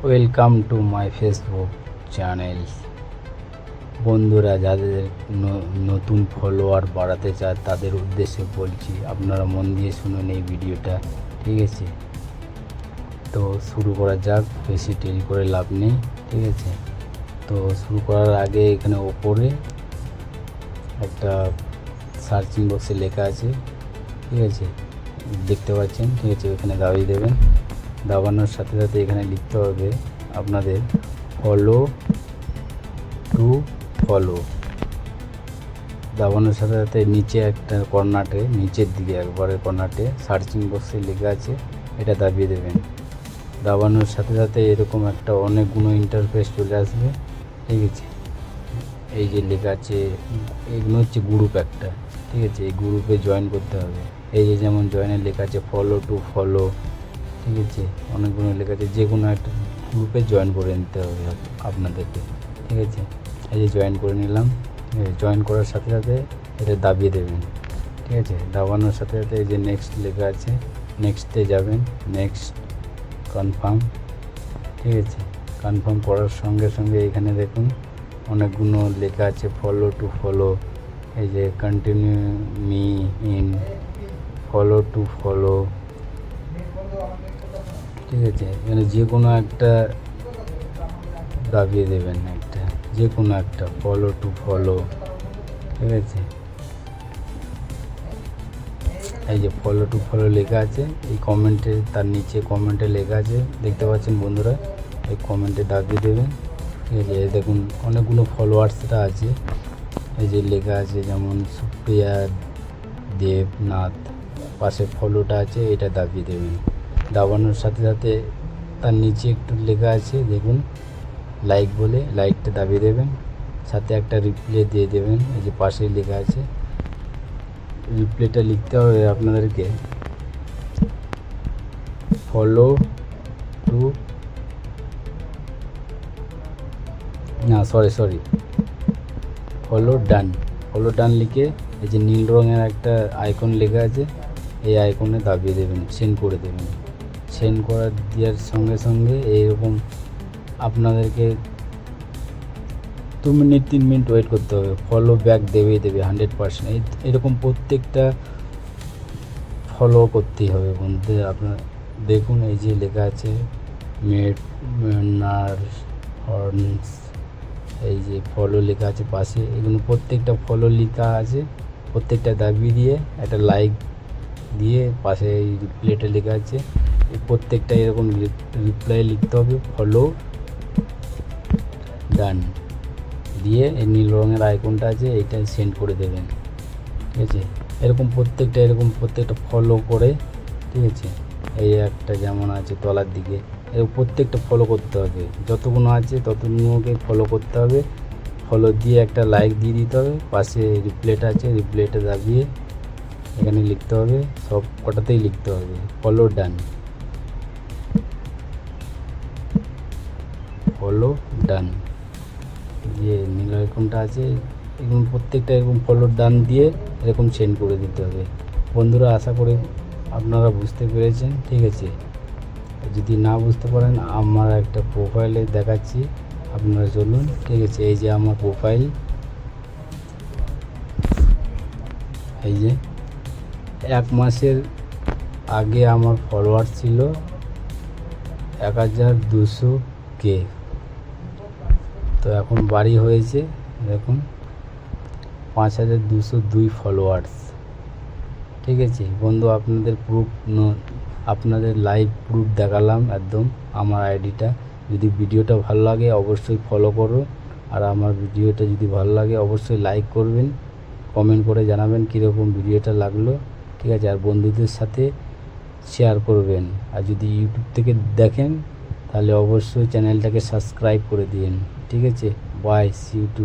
Welcome to my Facebook channel. বন্ধুরা যাদের নতুন ফলোয়ার বাড়াতে চায় তাদের উদ্দেশ্যে বলছি, আপনারা মন দিয়ে শুনুন এই ভিডিওটা, ঠিক আছে? তো শুরু করা যাক, বেশি দেরি করে লাভ নেই, ঠিক আছে? তো শুরু করার আগে এখানে ওপরে একটা সার্চিং বক্সে লেখা আছে, ঠিক আছে? দেখতে পাচ্ছেন, ঠিক আছে? এখানে দাবিয়ে দেবেন। দাবানোর সাথে সাথে এখানে লিখতে হবে আপনাদের ফলো টু ফলো। দাবানোর সাথে সাথে নিচে একটা কর্নারে, নিচের দিকে একবারে কর্নারে সার্চিং বক্সে লেখা আছে, এটা দাবিয়ে দেবেন। দাবানোর সাথে সাথে এরকম একটা অনেকগুলো ইন্টারফেস চলে আসবে, ঠিক আছে? এই যে লেখা আছে, এগুলো হচ্ছে গ্রুপ একটা, ঠিক আছে? এই গ্রুপে জয়েন করতে হবে। এই যে যেমন জয়েনের লেখা আছে ফলো টু ফলো, ঠিক আছে? অনেকগুলো লেখা আছে, যে কোনো একটা গ্রুপে জয়েন করে নিতে হবে আপনাদেরকে, ঠিক আছে? এই যে জয়েন করে নিলাম। জয়েন করার সাথে সাথে এটা দাবিয়ে দেবেন, ঠিক আছে? দাবানোর সাথে সাথে এই যে নেক্সট লেখা আছে, নেক্সটে যাবেন, নেক্সট কনফার্ম, ঠিক আছে? কনফার্ম করার সঙ্গে সঙ্গে এখানে দেখুন অনেকগুলো লেখা আছে ফলো টু ফলো। এই যে continue me in follow to follow, ঠিক আছে? এখানে যে কোনো একটা দাবিয়ে দেবেন, একটা যে কোনো একটা ফলো টু ফলো, ঠিক আছে? এই যে ফলো টু ফলো লেখা আছে, এই কমেন্টে, তার নিচে কমেন্টে লেখা আছে, দেখতে পাচ্ছেন বন্ধুরা? এই কমেন্টে দাবিয়ে দেবেন, ঠিক আছে? দেখুন অনেকগুলো ফলোয়ার্সটা আছে, এই যে লেখা আছে যেমন সুপ্রিয়া দেবনাথ, পাশে ফলোটা আছে, এটা দাবিয়ে দেবেন। দাবানোর সাথে সাথে তার নিচে একটু লেখা আছে দেখুন লাইক বলে, লাইকটা দাবিয়ে দেবেন, সাথে একটা রিপ্লে দিয়ে দেবেন। এই যে পাশেই লেখা আছে, রিপ্লেটা লিখতে হবে আপনাদেরকে ফলো টু, না সরি ফলো ডান। ফলো ডান লিখে এই যে নীল রঙের একটা আইকন লেখা আছে, এই আইকনে দাবিয়ে দেবেন, সেন্ড করে দেবেন। সেন্ড করার দেওয়ার সঙ্গে সঙ্গে এইরকম আপনাদেরকে 2 মিনিট 3 মিনিট ওয়েট করতে হবে, ফলো ব্যাক দেবেই দেবে 100%। এরকম প্রত্যেকটা ফলো করতেই হবে বন্ধুদের। আপনার দেখুন এই যে লেখা আছে মেনার হর্নস, এই যে ফলো লেখা আছে পাশে, এগুলো প্রত্যেকটা ফলো লেখা আছে, প্রত্যেকটা দাবি দিয়ে একটা লাইক দিয়ে পাশে এই রিপ্লাইটা লেখা আছে, এই প্রত্যেকটা এরকম রিপ্লাই লিখতে হবে ফলো ডান দিয়ে এই নীল রঙের আইকনটা আছে, এইটা সেন্ড করে দেবেন, ঠিক আছে? এরকম প্রত্যেকটা ফলো করে, ঠিক আছে? এই একটা যেমন আছে তলার দিকে, এরকম প্রত্যেকটা ফলো করতে হবে, যতগুলো আছে ততগুলোকে ফলো করতে হবে। ফলো দিয়ে একটা লাইক দিয়ে দিতে হবে, পাশে রিপ্লাইটা আছে, রিপ্লাইটা দাবিয়ে এখানে লিখতে হবে, সব কটাতেই লিখতে হবে ফলো ডান, ফলো ডান দিয়ে নীল আইকনটা আছে, এরকম প্রত্যেকটা এরকম ফলো ডান দিয়ে এরকম সেন্ড করে দিতে হবে। বন্ধুরা আশা করি আপনারা বুঝতে পেরেছেন, ঠিক আছে? যদি না বুঝতে পারেন আমার একটা প্রোফাইলে দেখাচ্ছি, আপনারা চলুন, ঠিক আছে? এই যে আমার প্রোফাইল, এই যে 1 মাসের আগে আমার ফলোয়ার ছিল 1200K, তো এখন বাড়ি হয়েছে দেখুন 5202 ফলোয়ার্স, ঠিক আছে বন্ধু? আপনাদের আপনাদের লাইভ প্রুফ দেখালাম একদম আমার আইডিটা। যদি ভিডিওটা ভালো লাগে অবশ্যই ফলো করো, আর আমার ভিডিওটা যদি ভালো লাগে অবশ্যই লাইক করবেন, কমেন্ট করে জানাবেন কীরকম ভিডিওটা লাগলো, ঠিক আছে? আর বন্ধুদের সাথে শেয়ার করবেন। আর যদি ইউটিউব থেকে দেখেন তাহলে অবশ্যই চ্যানেলটাকে সাবস্ক্রাইব করে দিন, ঠিক আছে? Bye, see you two.